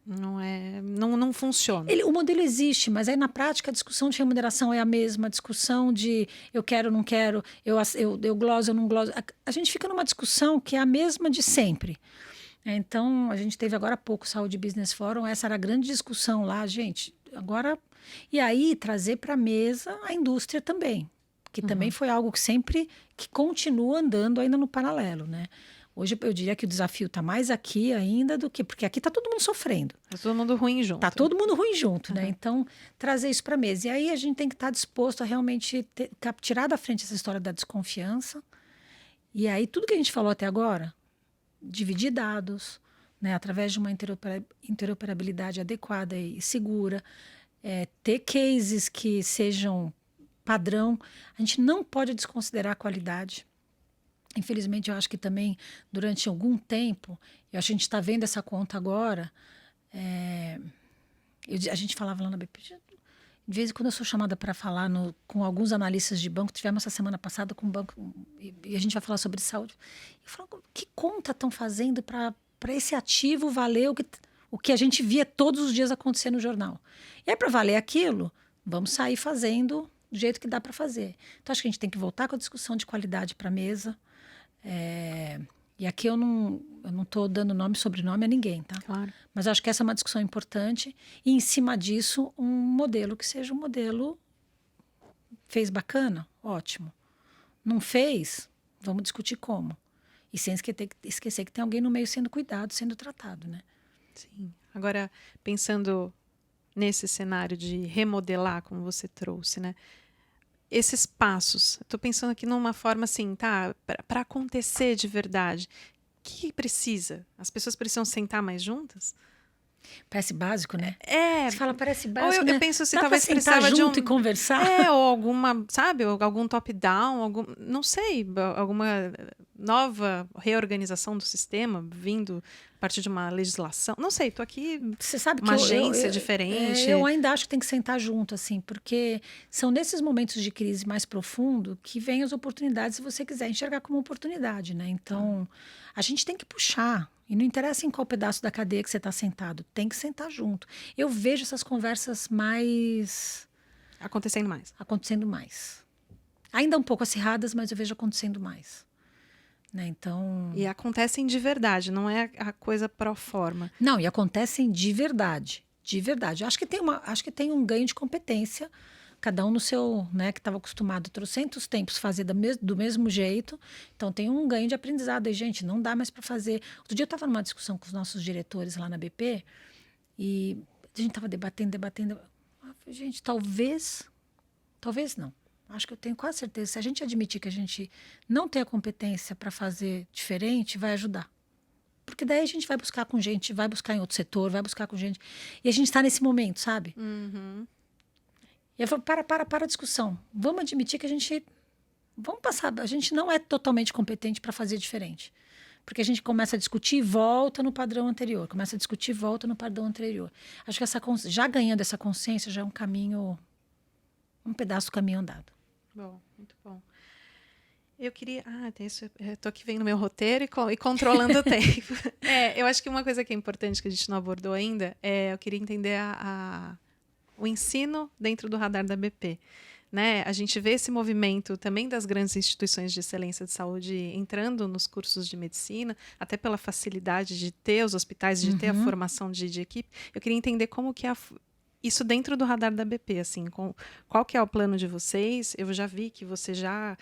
Não funciona. O modelo existe, mas aí na prática a discussão de remuneração é a mesma, a discussão de eu quero, não quero, eu gloso, eu não gloso. A gente fica numa discussão que é a mesma de sempre. Então, a gente teve agora há pouco Saúde Business Forum, essa era a grande discussão lá, gente, agora... E aí trazer para a mesa a indústria também, que também foi algo que continua andando ainda no paralelo, né? Hoje eu diria que o desafio está mais aqui ainda do que... Porque aqui está todo mundo sofrendo. Está todo mundo ruim junto. Está todo mundo ruim junto, né? Então, trazer isso para a mesa. E aí a gente tem que estar disposto a realmente tirar da frente essa história da desconfiança. E aí tudo que a gente falou até agora, dividir dados, né, através de uma interoperabilidade adequada e segura, ter cases que sejam padrão. A gente não pode desconsiderar a qualidade. Infelizmente, eu acho que também, durante algum tempo, a gente está vendo essa conta agora, a gente falava lá na BPG, de vez em quando eu sou chamada para falar com alguns analistas de banco, tivemos essa semana passada com o banco, e a gente vai falar sobre saúde. Eu falo, que conta estão fazendo para esse ativo valer o que a gente via todos os dias acontecer no jornal? E aí, para valer aquilo, vamos sair fazendo do jeito que dá para fazer. Então, acho que a gente tem que voltar com a discussão de qualidade para a mesa. E aqui eu não estou dando nome e sobrenome a ninguém, tá? Claro. Mas acho que essa é uma discussão importante. E, em cima disso, um modelo que seja um modelo... Fez bacana? Ótimo. Não fez? Vamos discutir como. E sem esquecer que tem alguém no meio sendo cuidado, sendo tratado, né? Sim. Agora, pensando nesse cenário de remodelar, como você trouxe, né? Esses passos, estou pensando aqui numa forma assim, tá? Para acontecer de verdade, o que precisa? As pessoas precisam sentar mais juntas? Parece básico, né? É, Você fala, parece ou básico, eu né? penso se Dá pra talvez sentar precisava de junto e conversar? ou alguma, sabe, ou algum top-down, não sei, alguma nova reorganização do sistema vindo a partir de uma legislação. Não sei, tô aqui, Você sabe que uma agência diferente. eu ainda acho que tem que sentar junto, assim, porque são nesses momentos de crise mais profundo que vêm as oportunidades, se você quiser enxergar como oportunidade, né? Então, a gente tem que puxar. E não interessa em qual pedaço da cadeia que você está sentado, tem que sentar junto. Eu vejo essas conversas mais Acontecendo mais. acontecendo mais. Ainda um pouco acirradas, mas eu vejo acontecendo mais. Né? Então. E acontecem de verdade, não é a coisa pro forma. Não, e acontecem de verdade. De verdade. Acho que tem um ganho de competência, cada um no seu, né, que estava acostumado trocentos tempos fazer do mesmo jeito. Então tem um ganho de aprendizado aí, gente. Não dá mais para fazer. Outro dia eu estava numa discussão com os nossos diretores lá na BP e a gente estava debatendo. Eu falei, gente, talvez não. Acho que eu tenho quase certeza. Se a gente admitir que a gente não tem a competência para fazer diferente, vai ajudar. Porque daí a gente vai buscar com gente, vai buscar em outro setor, vai buscar com gente. E a gente está nesse momento, sabe? Uhum. E eu falo, para a discussão. Vamos admitir que a gente... Vamos passar... A gente não é totalmente competente para fazer diferente. Porque a gente começa a discutir e volta no padrão anterior. Começa a discutir e volta no padrão anterior. Acho que já ganhando essa consciência já é um caminho... Um pedaço do caminho andado. Bom, muito bom. Eu queria... tem isso. Tô aqui vendo meu roteiro e controlando o tempo. Eu acho que uma coisa que é importante que a gente não abordou ainda eu queria entender o ensino dentro do radar da BP. Né? A gente vê esse movimento também das grandes instituições de excelência de saúde entrando nos cursos de medicina, até pela facilidade de ter os hospitais, de ter a formação de equipe. Eu queria entender como que é isso dentro do radar da BP, assim, qual que é o plano de vocês? Eu já vi que você já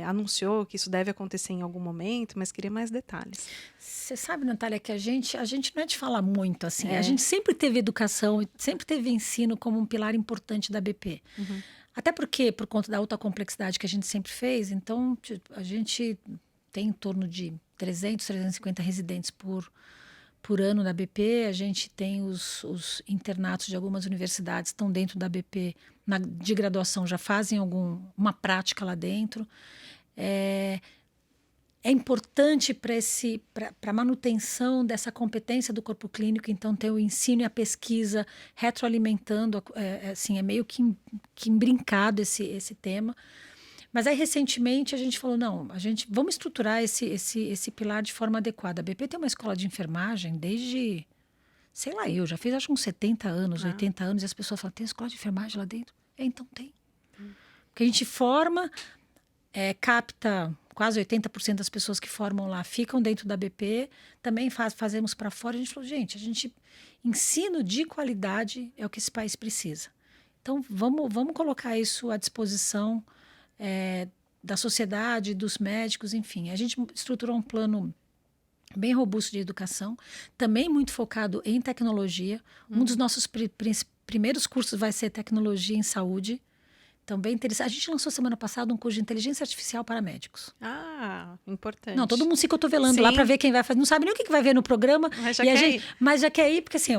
anunciou que isso deve acontecer em algum momento, mas queria mais detalhes. Você sabe, Natália, que a gente não é de falar muito, assim. A gente sempre teve educação, sempre teve ensino como um pilar importante da BP. Uhum. Até porque, por conta da alta complexidade que a gente sempre fez, então a gente tem em torno de 300, 350 residentes por ano da BP. A gente tem os internatos de algumas universidades estão dentro da BP de graduação, já fazem uma prática lá dentro. É importante para a manutenção dessa competência do corpo clínico, então ter o ensino e a pesquisa retroalimentando, assim, é meio que imbrincado esse tema. Mas aí, recentemente, a gente falou, não, vamos estruturar esse pilar de forma adequada. A BP tem uma escola de enfermagem desde, sei lá, eu já fiz acho uns 70 anos, 80 anos, e as pessoas falam, tem escola de enfermagem lá dentro? Então tem. Porque a gente forma, capta quase 80% das pessoas que formam lá ficam dentro da BP, também fazemos para fora. A gente falou, gente, ensino de qualidade é o que esse país precisa. Então, vamos colocar isso à disposição da sociedade, dos médicos, enfim. A gente estruturou um plano bem robusto de educação, também muito focado em tecnologia. Um dos nossos primeiros cursos vai ser tecnologia em saúde. Então, bem interessante. A gente lançou semana passada um curso de inteligência artificial para médicos. Importante. Não, todo mundo se cotovelando lá para ver quem vai fazer. Não sabe nem o que vai ver no programa. Mas já quer ir, porque assim,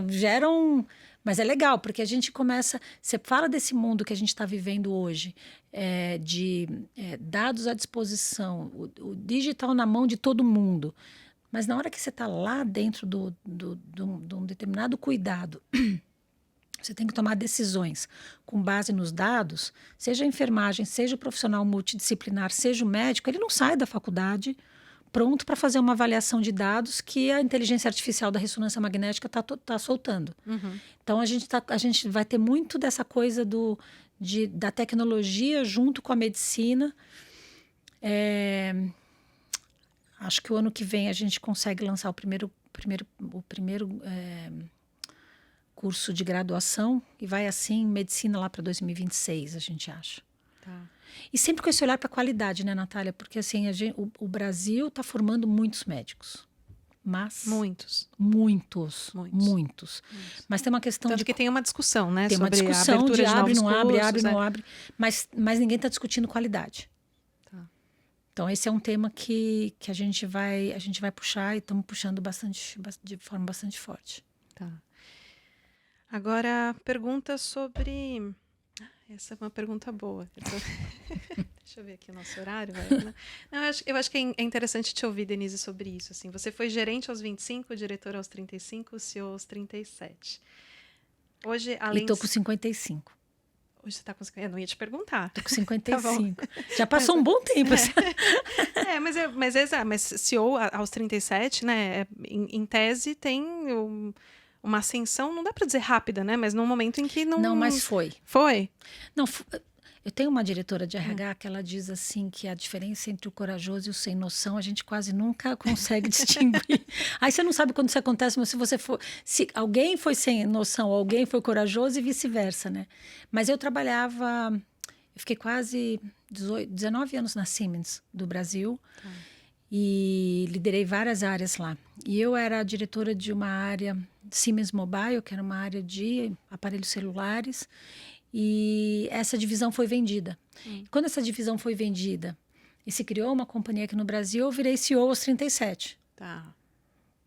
Mas é legal, porque a gente começa... Você fala desse mundo que a gente está vivendo hoje, de dados à disposição, o digital na mão de todo mundo. Mas na hora que você está lá dentro de um determinado cuidado... Você tem que tomar decisões com base nos dados, seja a enfermagem, seja o profissional multidisciplinar, seja o médico, ele não sai da faculdade pronto para fazer uma avaliação de dados que a inteligência artificial da ressonância magnética está soltando. Uhum. Então, a gente vai ter muito dessa coisa da tecnologia junto com a medicina. Acho que o ano que vem a gente consegue lançar o primeiro curso de graduação e vai assim medicina lá para 2026, a gente acha. Tá. E sempre com esse olhar para a qualidade, né, Natália? Porque assim, o Brasil está formando muitos médicos. Mas muitos. Mas tem uma questão Tanto que tem uma discussão, né? Tem uma sobre discussão a abertura de abre, não abre, cursos, abre, não abre. Mas ninguém está discutindo qualidade. Tá. Então, esse é um tema que a gente vai puxar e estamos puxando de forma bastante forte. Tá. Agora, pergunta sobre... Essa é uma pergunta boa. Deixa eu ver aqui o nosso horário. Não, eu acho que é interessante te ouvir, Denise, sobre isso. Assim, você foi gerente aos 25, diretor aos 35, CEO aos 37. Hoje, E além tô com 55. Hoje você está com 50. Eu não ia te perguntar. Tô com Tá bom. 55. Já passou um bom tempo. Assim. Mas CEO aos 37, né? Em tese, tem uma ascensão, não dá para dizer rápida, né? Mas num momento em que não. Não, mas foi. Foi? Não, eu tenho uma diretora de RH que ela diz assim que a diferença entre o corajoso e o sem noção a gente quase nunca consegue distinguir. Aí você não sabe quando isso acontece, mas se alguém foi sem noção, alguém foi corajoso e vice-versa, né? Mas eu fiquei quase 19 anos na Siemens do Brasil. E liderei várias áreas lá. E eu era a diretora de uma área Siemens Mobile, que era uma área de aparelhos celulares. E essa divisão foi vendida. Quando essa divisão foi vendida e se criou uma companhia aqui no Brasil, eu virei CEO aos 37. Tá.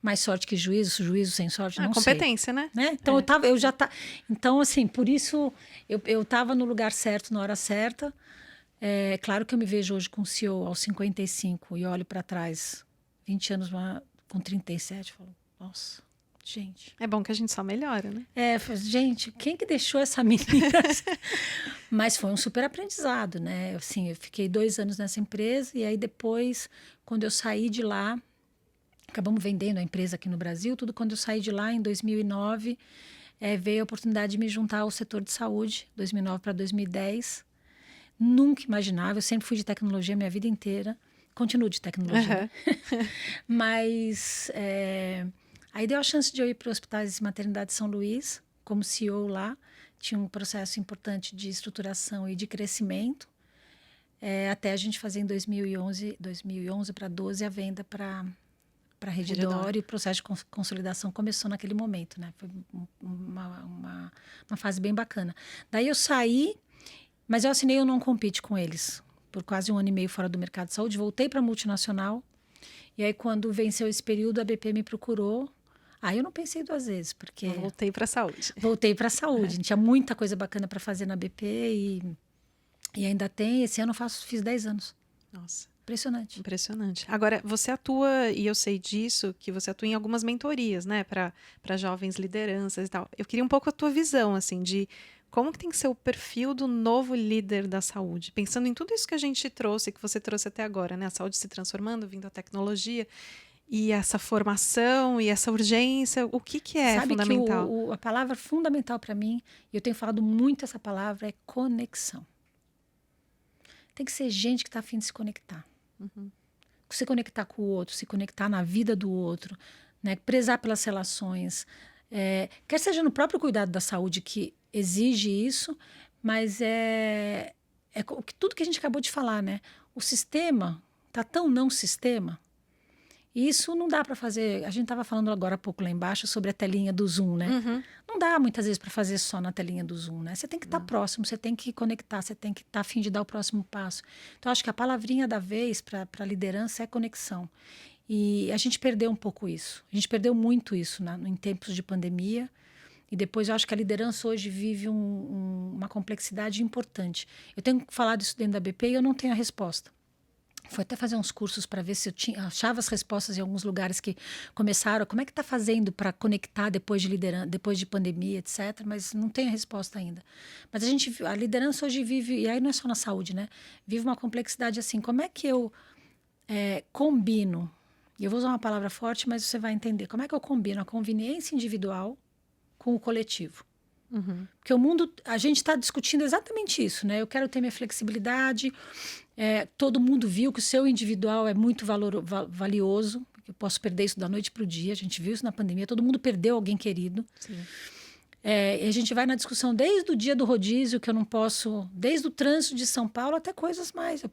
Mais sorte que juízo, juízo sem sorte, não competência, sei. né? Então, Então, assim, por isso, eu estava no lugar certo, na hora certa. É claro que eu me vejo hoje com CEO aos 55 e olho para trás, 20 anos com 37, e falo, nossa, gente. É bom que a gente só melhora, né? Gente, quem que deixou essa menina? Mas foi um super aprendizado, né? Assim, eu fiquei 2 anos nessa empresa e aí depois, quando eu saí de lá, acabamos vendendo a empresa aqui no Brasil, tudo quando eu saí de lá em 2009, veio a oportunidade de me juntar ao setor de saúde, 2009 para 2010. Nunca imaginava, eu sempre fui de tecnologia a minha vida inteira, continuo de tecnologia. Mas aí deu a chance de eu ir para os hospitais de maternidade de São Luís, como CEO lá. Tinha um processo importante de estruturação e de crescimento, até a gente fazer em 2011 para 2012 a venda para a Redditor, e o processo de consolidação começou naquele momento, né? Foi uma fase bem bacana. Daí eu saí, mas eu assinei o non-compete com eles por quase 1 ano e meio fora do mercado de saúde. Voltei para a multinacional. E aí, quando venceu esse período, a BP me procurou. Aí eu não pensei 2 vezes, porque... Voltei para a saúde. Voltei para a saúde. Tinha muita coisa bacana para fazer na BP e ainda tem. Esse ano fiz 10 anos. Nossa. Impressionante. Impressionante. Agora, você atua, e eu sei disso, que você atua em algumas mentorias, né? Para jovens lideranças e tal. Eu queria um pouco a tua visão, assim, de... Como que tem que ser o perfil do novo líder da saúde? Pensando em tudo isso que a gente trouxe, que você trouxe até agora, né? A saúde se transformando, vindo a tecnologia, e essa formação, e essa urgência, o que é fundamental? Sabe que a palavra fundamental para mim, e eu tenho falado muito essa palavra, é conexão. Tem que ser gente que está a fim de se conectar. Se conectar com o outro, se conectar na vida do outro, né? Prezar pelas relações. Quer seja no próprio cuidado da saúde, que exige isso, mas tudo que a gente acabou de falar, né? O sistema está tão não sistema, e isso não dá para fazer. A gente estava falando agora há pouco lá embaixo sobre a telinha do Zoom, né? Não dá muitas vezes para fazer só na telinha do Zoom, né? Você tem que estar próximo, você tem que conectar, você tem que estar a fim de dar o próximo passo. Então, acho que a palavrinha da vez para a liderança é conexão. E a gente perdeu um pouco isso. A gente perdeu muito isso em tempos de pandemia. E depois eu acho que a liderança hoje vive uma complexidade importante. Eu tenho falado isso dentro da BP e eu não tenho a resposta. Fui até fazer uns cursos para ver se eu achava as respostas em alguns lugares que começaram. Como é que está fazendo para conectar depois de pandemia, etc. Mas não tem a resposta ainda. Mas a liderança hoje vive, e aí não é só na saúde, né? Vive uma complexidade assim. Como é que eu combino? E eu vou usar uma palavra forte, mas você vai entender. Como é que eu combino a conveniência individual com o coletivo? Porque o mundo, a gente está discutindo exatamente isso, né? Eu quero ter minha flexibilidade. Todo mundo viu que o seu individual é muito valioso. Eu posso perder isso da noite para o dia. A gente viu isso na pandemia. Todo mundo perdeu alguém querido. Sim. E a gente vai na discussão desde o dia do rodízio, que eu não posso... Desde o trânsito de São Paulo até coisas mais. Eu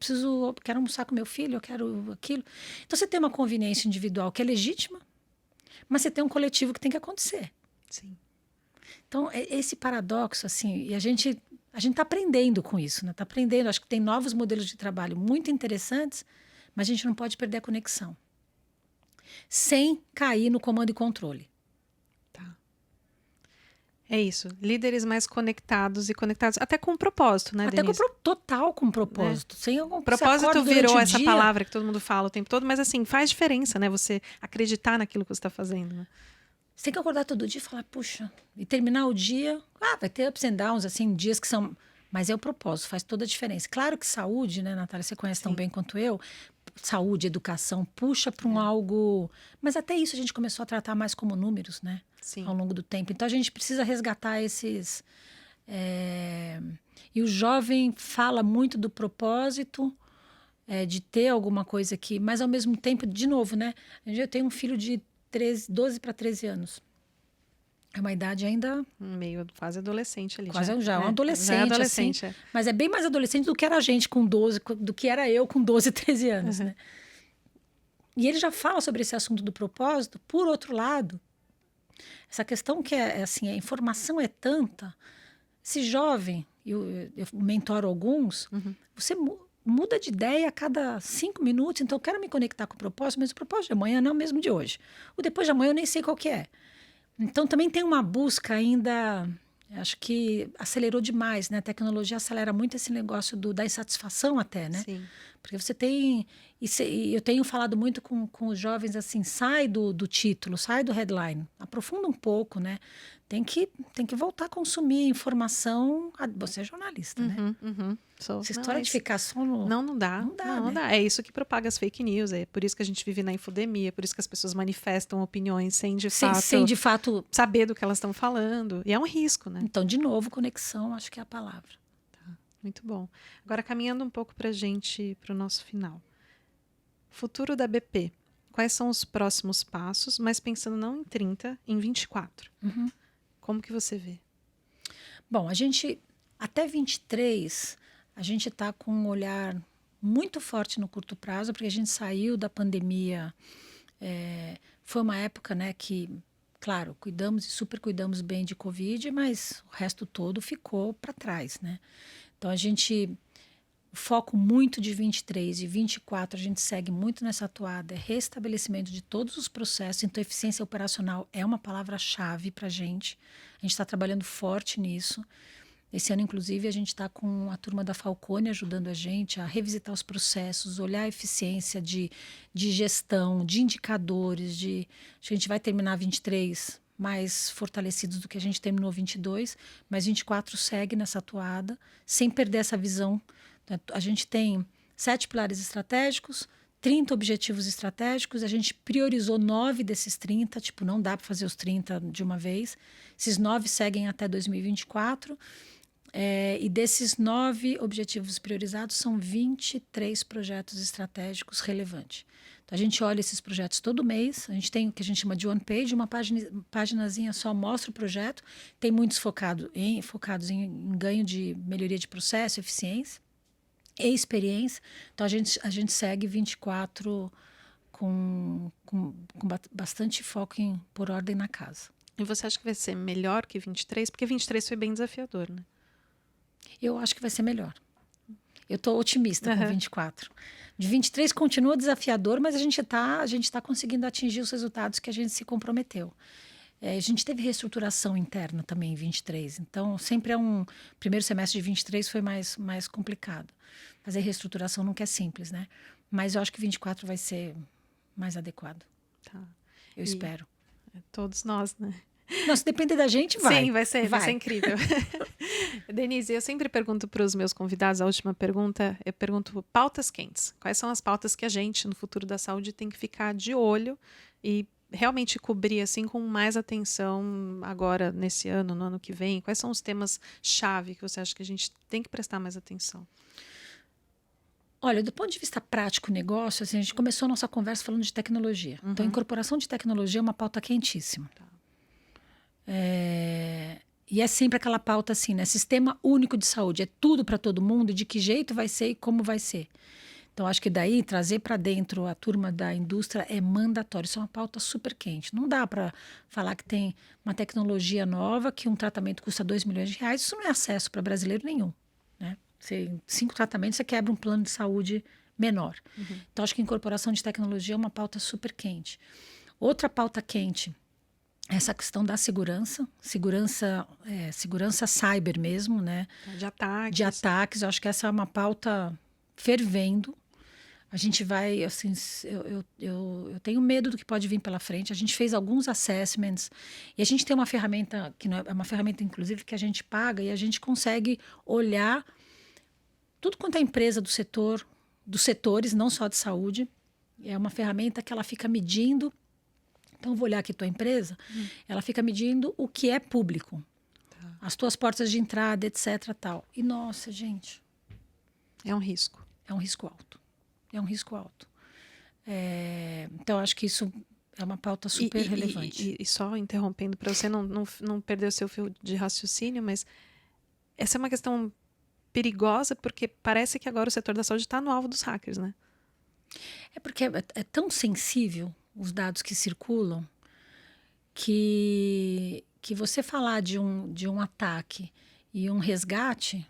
quero almoçar com meu filho, eu quero aquilo. Então, você tem uma conveniência individual que é legítima, mas você tem um coletivo que tem que acontecer. Sim. Então, esse paradoxo, assim, e a gente está aprendendo com isso, né? Está aprendendo, acho que tem novos modelos de trabalho muito interessantes, mas a gente não pode perder a conexão. Sem cair no comando e controle. Tá. É isso. Líderes mais conectados até com o propósito, né, Até Denise? total com propósito. Sem algum Propósito virou essa palavra que todo mundo fala o tempo todo, mas assim, faz diferença, né? Você acreditar naquilo que você está fazendo, né? Você tem que acordar todo dia e falar, puxa, e terminar o dia, vai ter ups and downs, assim, dias que são... Mas é o propósito, faz toda a diferença. Claro que saúde, né, Natália, você conhece tão bem quanto eu, saúde, educação, puxa para algo... Mas até isso a gente começou a tratar mais como números, né? Sim. Ao longo do tempo. Então a gente precisa resgatar esses... E o jovem fala muito do propósito, de ter alguma coisa aqui, mas ao mesmo tempo, de novo, né? Eu tenho um filho de 12 para 13 anos. É uma idade ainda... Meio quase adolescente ali. Quase já é um adolescente, já é adolescente, assim, mas é bem mais adolescente do que era a gente com 12, do que era eu com 12, 13 anos, né? E ele já fala sobre esse assunto do propósito. Por outro lado, essa questão que assim, a informação é tanta, esse jovem, eu mentoro alguns, você muda de ideia a cada 5 minutos, então eu quero me conectar com o propósito, mas o propósito de amanhã não é o mesmo de hoje. O depois de amanhã eu nem sei qual que é. Então também tem uma busca ainda, acho que acelerou demais, né? A tecnologia acelera muito esse negócio da insatisfação até, né? Sim. Porque você tem... E eu tenho falado muito com os jovens assim, sai do título, sai do headline, aprofunda um pouco, né? Tem que voltar a consumir informação. Você é jornalista, né? Essa história de ficar só no... Não dá. Não dá. É isso que propaga as fake news. É por isso que a gente vive na infodemia, é por isso que as pessoas manifestam opiniões sem de fato saber do que elas estão falando. E é um risco, né? Então, de novo, conexão, acho que é a palavra. Muito bom. Agora, caminhando um pouco para o nosso final. Futuro da BP. Quais são os próximos passos? Mas pensando não em 30, em 24. Como que você vê? Bom, a gente, até 23, a gente está com um olhar muito forte no curto prazo, porque a gente saiu da pandemia. Foi uma época, né, que, claro, cuidamos e super cuidamos bem de Covid, mas o resto todo ficou para trás, né? Então, o foco muito de 23 e 24, a gente segue muito nessa toada, é restabelecimento de todos os processos. Então, eficiência operacional é uma palavra-chave para a gente. A gente está trabalhando forte nisso. Esse ano, inclusive, a gente está com a turma da Falcone ajudando a gente a revisitar os processos, olhar a eficiência de gestão, de indicadores. A gente vai terminar 23 mais fortalecidos do que a gente terminou 22, mas 24 segue nessa toada, sem perder essa visão. A gente tem 7 pilares estratégicos, 30 objetivos estratégicos, a gente priorizou 9 desses 30, não dá para fazer os 30 de uma vez. Esses 9 seguem até 2024, e desses 9 objetivos priorizados, são 23 projetos estratégicos relevantes. Então, a gente olha esses projetos todo mês, a gente tem o que a gente chama de one page, uma paginazinha só mostra o projeto, tem muitos focados em ganho de melhoria de processo, eficiência e experiência. Então, a gente segue 24 com bastante foco por ordem na casa. E você acha que vai ser melhor que 23? Porque 23 foi bem desafiador, né? Eu acho que vai ser melhor. Eu estou otimista com 24. De 23 continua desafiador, mas a gente tá conseguindo atingir os resultados que a gente se comprometeu. A gente teve reestruturação interna também em 23, então sempre primeiro semestre de 23 foi mais complicado. Fazer reestruturação nunca é simples, né? Mas eu acho que 24 vai ser mais adequado. Tá. Eu espero. Todos nós, né? Não, se depender da gente, vai. Sim, vai ser incrível. Denise, eu sempre pergunto para os meus convidados, a última pergunta, eu pergunto pautas quentes. Quais são as pautas que a gente, no futuro da saúde, tem que ficar de olho e realmente cobrir assim com mais atenção agora, nesse ano, no ano que vem? Quais são os temas-chave que você acha que a gente tem que prestar mais atenção? Olha, do ponto de vista prático, negócio, assim, a gente começou a nossa conversa falando de tecnologia. Então, a incorporação de tecnologia é uma pauta quentíssima. Tá. E é sempre aquela pauta assim, né? Sistema único de saúde. É tudo para todo mundo, de que jeito vai ser e como vai ser. Então, acho que daí trazer para dentro a turma da indústria é mandatório. Isso é uma pauta super quente. Não dá para falar que tem uma tecnologia nova, que um tratamento custa R$2 milhões. Isso não é acesso para brasileiro nenhum, né? 5 tratamentos, você quebra um plano de saúde menor. Então, acho que a incorporação de tecnologia é uma pauta super quente. Outra pauta quente essa questão da segurança cyber mesmo, né? De ataques. De ataques. Eu acho que essa é uma pauta fervendo. A gente vai, assim, eu tenho medo do que pode vir pela frente. A gente fez alguns assessments e a gente tem uma ferramenta, que não é uma ferramenta, inclusive, que a gente paga e a gente consegue olhar tudo quanto é empresa do setor, dos setores, não só de saúde. É uma ferramenta que ela fica medindo. Então, eu vou olhar aqui tua empresa, ela fica medindo o que é público. Tá. As tuas portas de entrada, etc, tal. E, nossa, gente... É um risco. É um risco alto. É um risco alto. Então, acho que isso é uma pauta super relevante. E só interrompendo, para você não perder o seu fio de raciocínio, mas essa é uma questão perigosa, porque parece que agora o setor da saúde está no alvo dos hackers, né? É porque é tão sensível os dados que circulam que você falar de um ataque e um resgate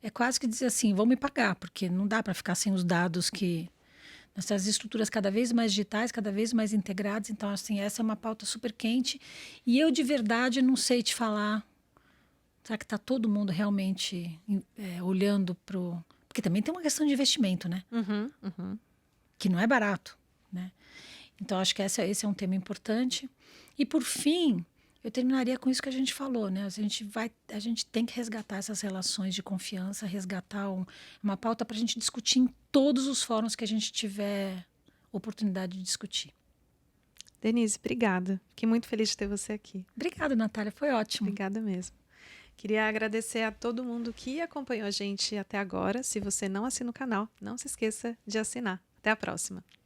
é quase que dizer assim, vão me pagar, porque não dá para ficar sem os dados que... Essas estruturas cada vez mais digitais, cada vez mais integradas. Então, assim, essa é uma pauta super quente. E eu, de verdade, não sei te falar... Será que está todo mundo realmente olhando para o... Porque também tem uma questão de investimento, né? Que não é barato, né? Então, acho que esse é um tema importante. E, por fim, eu terminaria com isso que a gente falou, né? A gente tem que resgatar essas relações de confiança, resgatar uma pauta para a gente discutir em todos os fóruns que a gente tiver oportunidade de discutir. Denise, obrigada. Fiquei muito feliz de ter você aqui. Obrigada, Natália. Foi ótimo. Obrigada mesmo. Queria agradecer a todo mundo que acompanhou a gente até agora. Se você não assina o canal, não se esqueça de assinar. Até a próxima.